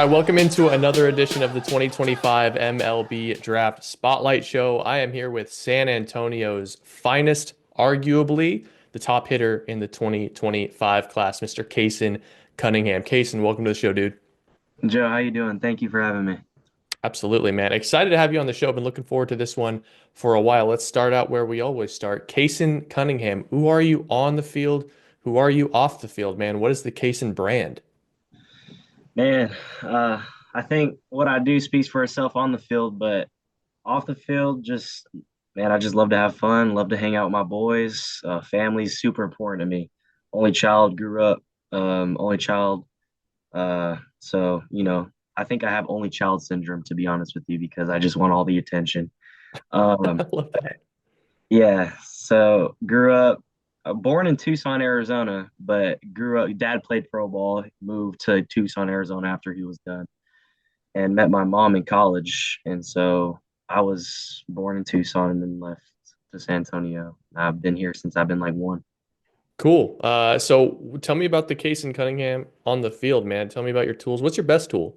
right, welcome into another edition of the 2025 MLB Draft Spotlight Show. I am here with San Antonio's finest, arguably the top hitter in the 2025 class, Mr. Kayson Cunningham. Kayson, welcome to the show, dude. Joe, how you doing? Thank you for having me. Absolutely, man. Excited to have you on the show. Been looking forward to this one for a while. Let's start out where we always start. Kayson Cunningham, who are you on the field? Who are you off the field, man? What is the Kayson brand? Man, I think what I do speaks for itself on the field, but off the field, man, I just love to have fun, love to hang out with my boys. Family's super important to me. Only child, grew up, only child. I think I have only child syndrome, to be honest with you, because I just want all the attention. I Um, love that. Yeah, so grew up born in Tucson, Arizona, but grew up. Dad played pro ball, moved to Tucson, Arizona after he was done, and met my mom in college. And so I was born in Tucson and then left to San Antonio. I've been here since I've been like one. Cool. So tell me about the Kayson Cunningham on the field, man. Tell me about your tools. What's your best tool?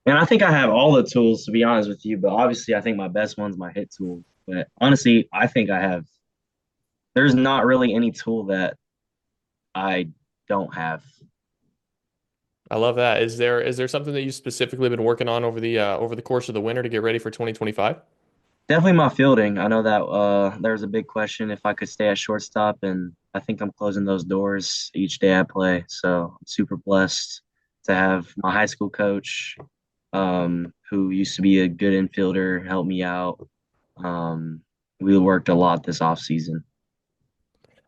And I think I have all the tools to be honest with you, but obviously I think my best one's my hit tool. But honestly, I think I have. There's not really any tool that I don't have. I love that. Is there something that you specifically been working on over the course of the winter to get ready for 2025? Definitely my fielding. I know that there's a big question if I could stay at shortstop, and I think I'm closing those doors each day I play. So I'm super blessed to have my high school coach, who used to be a good infielder, help me out. Um, we worked a lot this off season.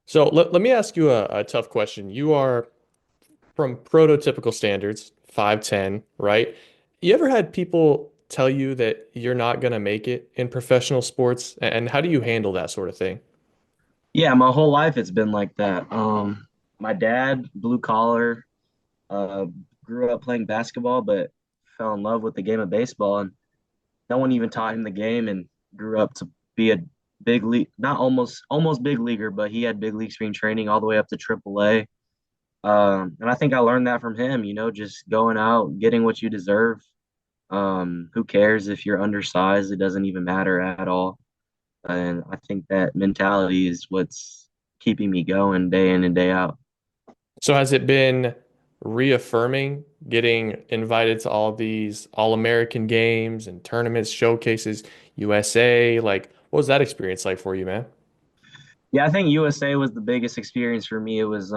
So let me ask you a tough question. You are from prototypical standards, 5'10", right? You ever had people tell you that you're not going to make it in professional sports? And how do you handle that sort of thing? Yeah, my whole life it's been like that. My dad, blue collar, uh, grew up playing basketball, but fell in love with the game of baseball, and no one even taught him the game and grew up to be a big league, not almost big leaguer, but he had big league spring training all the way up to AAA. And I think I learned that from him, just going out, getting what you deserve. Who cares if you're undersized? It doesn't even matter at all. And I think that mentality is what's keeping me going day in and day out. So has it been reaffirming getting invited to all these All-American games and tournaments, showcases, USA? Like, what was that experience like for you, man? Yeah, I think USA was the biggest experience for me. It was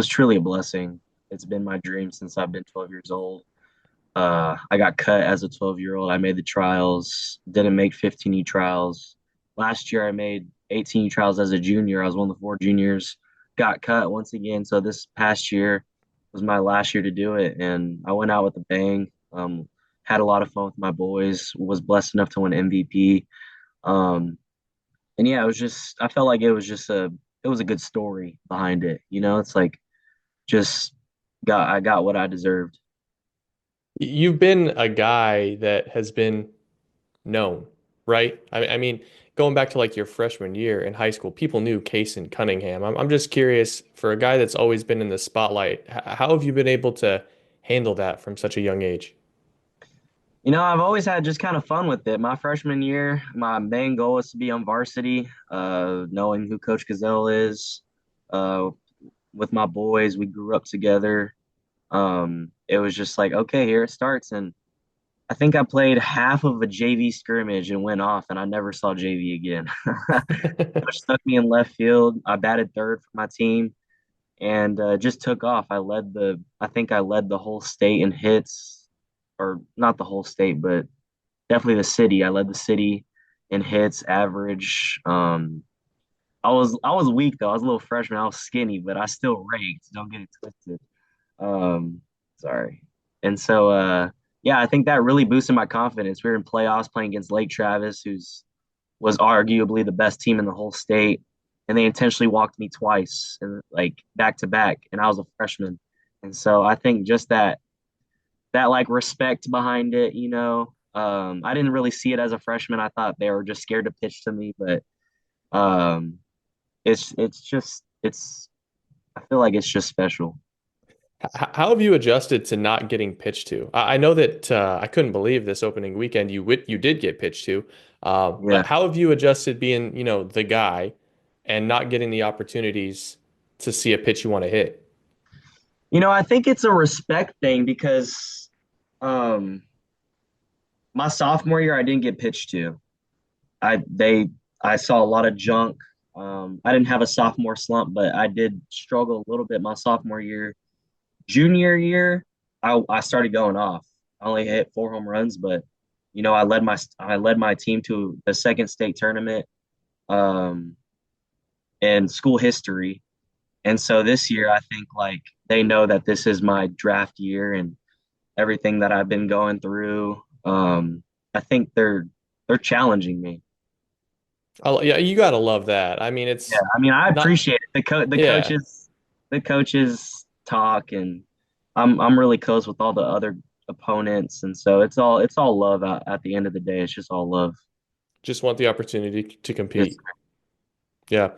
truly a blessing. It's been my dream since I've been 12 years old. I got cut as a 12-year-old. I made the trials, didn't make 15E trials. Last year, I made 18E trials as a junior. I was one of the four juniors, got cut once again. So this past year was my last year to do it. And I went out with a bang. Had a lot of fun with my boys, was blessed enough to win MVP. Um, and yeah, I felt like it was a good story behind it. It's like just I got what I deserved. You've been a guy that has been known, right? I mean, going back to like your freshman year in high school, people knew Kayson Cunningham. I'm just curious, for a guy that's always been in the spotlight, how have you been able to handle that from such a young age? I've always had just kind of fun with it. My freshman year, my main goal was to be on varsity, knowing who Coach Gazelle is. Uh, with my boys, we grew up together. It was just like, okay, here it starts. And I think I played half of a JV scrimmage and went off, and I never saw JV again. Coach stuck me in left field. I batted third for my team and just took off. I think I led the whole state in hits, or not the whole state, but definitely the city. I led the city in hits, average. I was weak though. I was a little freshman. I was skinny, but I still raked. Don't get it twisted. Um, Sorry. And so, yeah, I think that really boosted my confidence. We were in playoffs playing against Lake Travis, who's was arguably the best team in the whole state, and they intentionally walked me twice and like back to back, and I was a freshman. And so I think just that like respect behind it, I didn't really see it as a freshman. I thought they were just scared to pitch to me, but um, it's I feel like it's just special. How have you adjusted to not getting pitched to? I know that I couldn't believe this opening weekend you did get pitched to, Yeah. but how have you adjusted being, the guy and not getting the opportunities to see a pitch you want to hit? I think it's a respect thing because um my sophomore year I didn't get pitched to. I they I saw a lot of junk. I didn't have a sophomore slump, but I did struggle a little bit my sophomore year. Junior year, I started going off. I only hit 4 home runs, but I led my team to the second state tournament um, in school history. And so this year, I think like they know that this is my draft year and everything that I've been going through. I think they're challenging me. Oh, yeah, you gotta love that. I mean, Yeah, it's I mean, I not, appreciate it. The yeah, coaches talk, and I'm really close with all the other opponents, and so it's all love at the end of the day. It's just all love. just want the opportunity to Yes, compete. Yeah.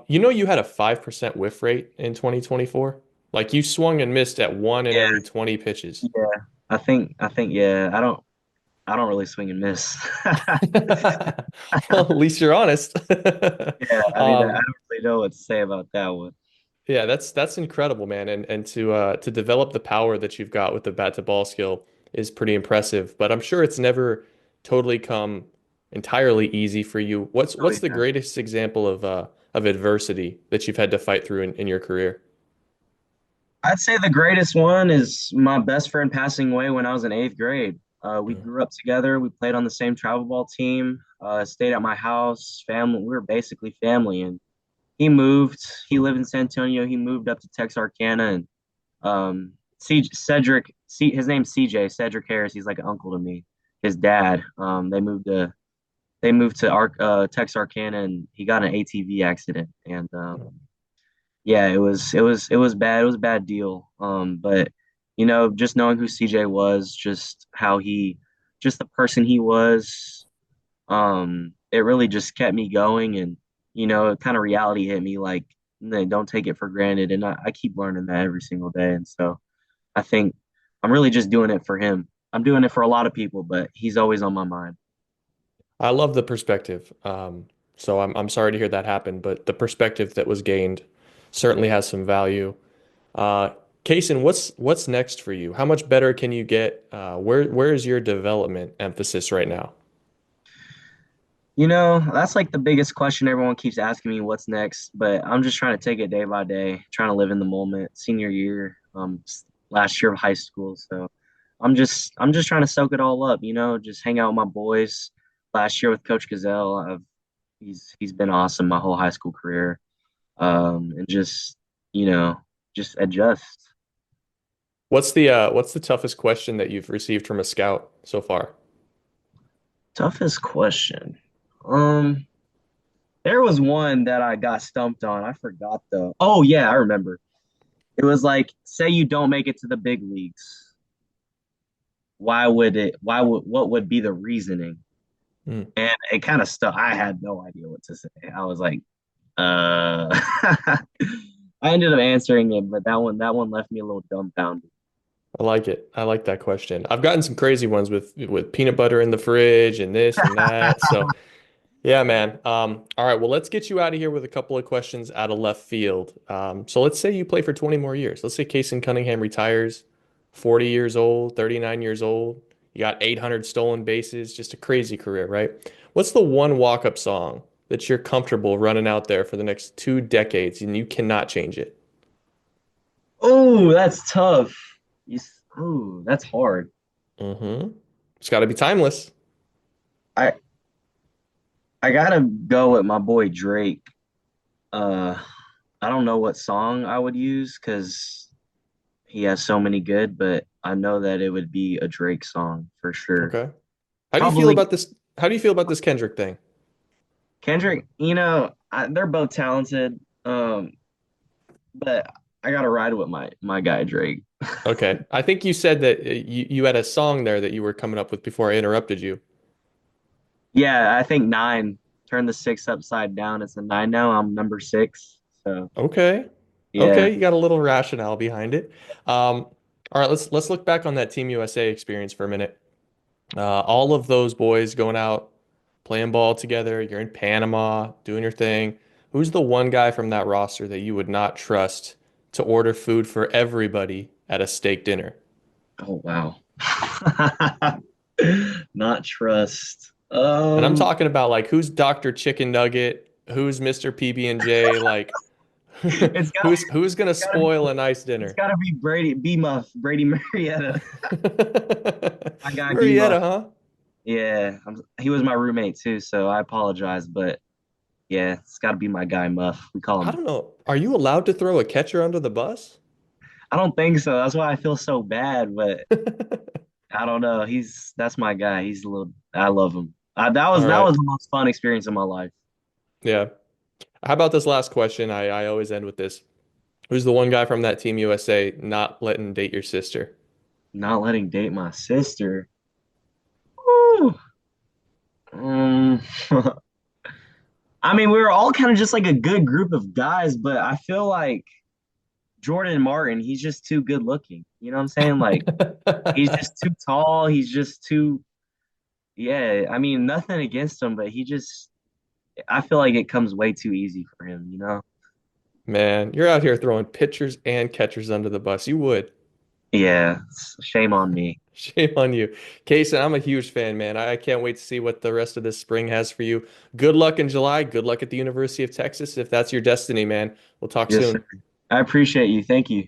You had a 5% whiff rate in 2024. Like you swung and missed at one in yeah, every 20 pitches. yeah. I think yeah. I don't really swing and miss. Well, at least you're honest. Yeah, I mean, I Um, don't really know what to say about that one. yeah, that's incredible, man. And to develop the power that you've got with the bat to ball skill is pretty impressive. But I'm sure it's never totally come entirely easy for you. Oh What's the yeah. greatest example of adversity that you've had to fight through in your career? I'd say the greatest one is my best friend passing away when I was in eighth grade. We Mm. grew up together. We played on the same travel ball team. Stayed at my house. Family. We were basically family. And he moved. He lived in San Antonio. He moved up to Texarkana. And his name's CJ. Cedric Harris. He's like an uncle to me. His dad. They moved to Texarkana, and he got an ATV accident. And yeah, it was bad. It was a bad deal. But just knowing who CJ was, just the person he was, it really just kept me going, and kind of reality hit me like, don't take it for granted, and I keep learning that every single day, and so I think I'm really just doing it for him. I'm doing it for a lot of people, but he's always on my mind. I love the perspective. So I'm sorry to hear that happen, but the perspective that was gained certainly has some value. Uh, Kaysen, what's next for you? How much better can you get? Where is your development emphasis right now? That's like the biggest question everyone keeps asking me, what's next? But I'm just trying to take it day by day, trying to live in the moment. Senior year, last year of high school, so I'm just trying to soak it all up, just hang out with my boys. Last year with Coach Gazelle, he's been awesome my whole high school career. And you know, just adjust. What's the toughest question that you've received from a scout so far? Toughest question. Um, there was one that I got stumped on. I forgot though. Oh yeah, I remember. It was like, say you don't make it to the big leagues. What would be the reasoning? Hmm. And it kind of stuck. I had no idea what to say. I was like, I ended up answering it, but that one left me a little dumbfounded. I like it. I like that question. I've gotten some crazy ones with peanut butter in the fridge and this and that. So yeah, man. All right. Well, let's get you out of here with a couple of questions out of left field. So let's say you play for 20 more years. Let's say Kaysen Cunningham retires, 40 years old, 39 years old. You got 800 stolen bases, just a crazy career, right? What's the one walk-up song that you're comfortable running out there for the next 2 decades and you cannot change it? Oh, that's tough. That's hard. Mm-hmm. It's got to be timeless. I I gotta go with my boy Drake. Uh, I don't know what song I would use because he has so many good, but I know that it would be a Drake song for sure. Okay. How do you feel Probably about this? How do you feel about this Kendrick thing? Kendrick. They're both talented, but I gotta ride with my guy Drake. Okay. I think you said that you had a song there that you were coming up with before I interrupted you. Yeah, I think nine. Turn the six upside down. It's a nine now. I'm number six. So Okay. Yeah. Okay, you got a little rationale behind it. All right, let's look back on that Team USA experience for a minute. All of those boys going out playing ball together. You're in Panama doing your thing. Who's the one guy from that roster that you would not trust to order food for everybody at a steak dinner? Oh wow. Not trust. And I'm talking about like who's Dr. Chicken Nugget, who's Mr. PB&J, like It's got who's gonna it's gotta be spoil a nice it's dinner? gotta be B Muff, Brady Marietta. My guy B Marietta, Muff. huh? Yeah, he was my roommate too, so I apologize, but yeah, it's got to be my guy Muff. We call I him. don't know. Are you allowed to throw a catcher under the bus? I don't think so. That's why I feel so bad, but I don't know. That's my guy. He's a little. I love him. All That right. was the most fun experience of my life. Yeah. How about this last question? I always end with this. Who's the one guy from that Team USA not letting date your sister? Not letting date my sister. Whew. Um, I mean, we were all kind of just like a good group of guys, but I feel like Jordan Martin, he's just too good looking. You know what I'm saying? Like he's just too tall. He's just too. Yeah, I mean, nothing against him, but he just. I feel like it comes way too easy for him. You know? Man, you're out here throwing pitchers and catchers under the bus. You would. Yeah. Shame on me. Shame on you. Kaysen, I'm a huge fan, man. I can't wait to see what the rest of this spring has for you. Good luck in July. Good luck at the University of Texas if that's your destiny, man. We'll talk Yes, sir. soon. I appreciate you. Thank you.